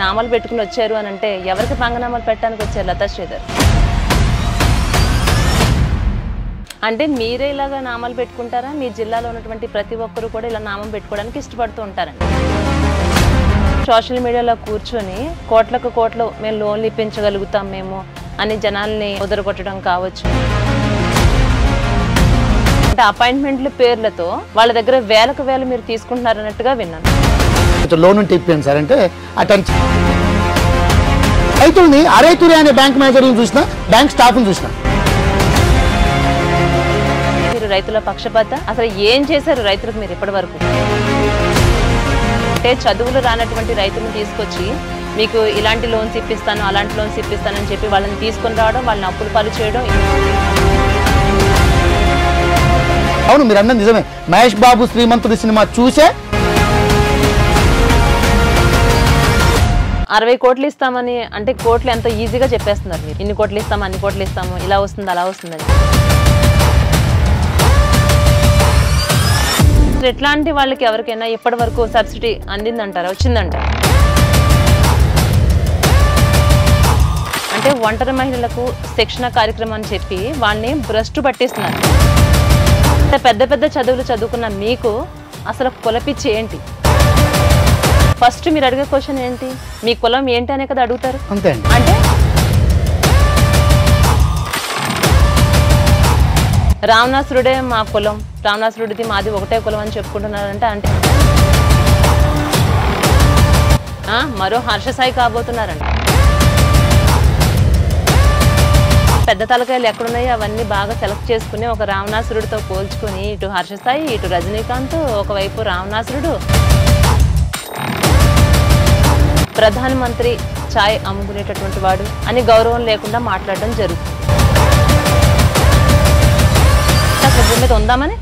నామాలు పెట్టుకుని వచ్చారు అని అంటే ఎవరికి పంగనామాలు పెట్టడానికి వచ్చారు లతా శ్రీధర్? అంటే మీరే ఇలాగా నామాలు పెట్టుకుంటారా? మీ జిల్లాలో ఉన్నటువంటి ప్రతి ఒక్కరు కూడా ఇలా నామం పెట్టుకోవడానికి ఇష్టపడుతూ ఉంటారండి. సోషల్ మీడియాలో కూర్చొని కోట్లకు కోట్లు మేము లోన్లు ఇప్పించగలుగుతాం మేము అని జనాల్ని ఉదరగొట్టడం కావచ్చు. అంటే అపాయింట్మెంట్ల పేర్లతో వాళ్ళ దగ్గర వేలకు వేలు మీరు తీసుకుంటున్నారు అన్నట్టుగా విన్నాను. లోన్ ఉంటే ఇప్పాను సార్ అంటే అటెండ్ రైతుల్ని అరైతురే అనే బ్యాంక్ మేనేజర్లను చూసిన, బ్యాంక్ స్టాఫ్ని చూసిన. మీరు రైతుల పక్షపాత అసలు ఏం చేశారు రైతులకు మీరు ఇప్పటి వరకు? అంటే చదువులు రానటువంటి రైతులను తీసుకొచ్చి మీకు ఇలాంటి లోన్స్ ఇప్పిస్తాను అలాంటి లోన్స్ ఇప్పిస్తానని చెప్పి వాళ్ళని తీసుకొని రావడం, వాళ్ళని అప్పులు పాలు చేయడం. అవును, మీరు అన్నది నిజమే. మహేష్ బాబు శ్రీమంతుడి సినిమా చూసే 60 కోట్లు ఇస్తామని అంటే కోట్లు ఎంత ఈజీగా చెప్పేస్తున్నారు మీరు. ఇన్ని కోట్లు ఇస్తాము, అన్ని కోట్లు ఇస్తాము, ఇలా వస్తుంది అలా వస్తుందని. ఎట్లాంటి వాళ్ళకి ఎవరికైనా ఇప్పటి వరకు సబ్సిడీ అందిందంటారా, వచ్చిందంటారా? అంటే ఒంటరి మహిళలకు శిక్షణ కార్యక్రమం అని చెప్పి వాళ్ళని భ్రష్టు పట్టిస్తున్నారు. అంటే పెద్ద పెద్ద చదువులు చదువుకున్న మీకు అసలు కులపిచ్చి ఏంటి? ఫస్ట్ మీరు అడిగే క్వశ్చన్ ఏంటి? మీ కులం ఏంటి అనే కదా అడుగుతారు. అంతే అంటే రావణాసురుడే మా కులం, రావణాసురుడిది మాది ఒకటే కులం అని చెప్పుకుంటున్నారంటే అంటే మరో హర్షసాయి కాబోతున్నారంట. పెద్ద తలకాయలు ఎక్కడున్నాయి అవన్నీ బాగా సెలెక్ట్ చేసుకుని ఒక రావణాసురుడితో పోల్చుకుని ఇటు హర్షసాయి ఇటు రజనీకాంత్, ఒకవైపు రావణాసురుడు, ప్రధానమంత్రి ఛాయ్ అమ్ముకునేటటువంటి వాడు అని గౌరవం లేకుండా మాట్లాడడం జరుగుతుంది. అసలు భూమి మీద ఉందామని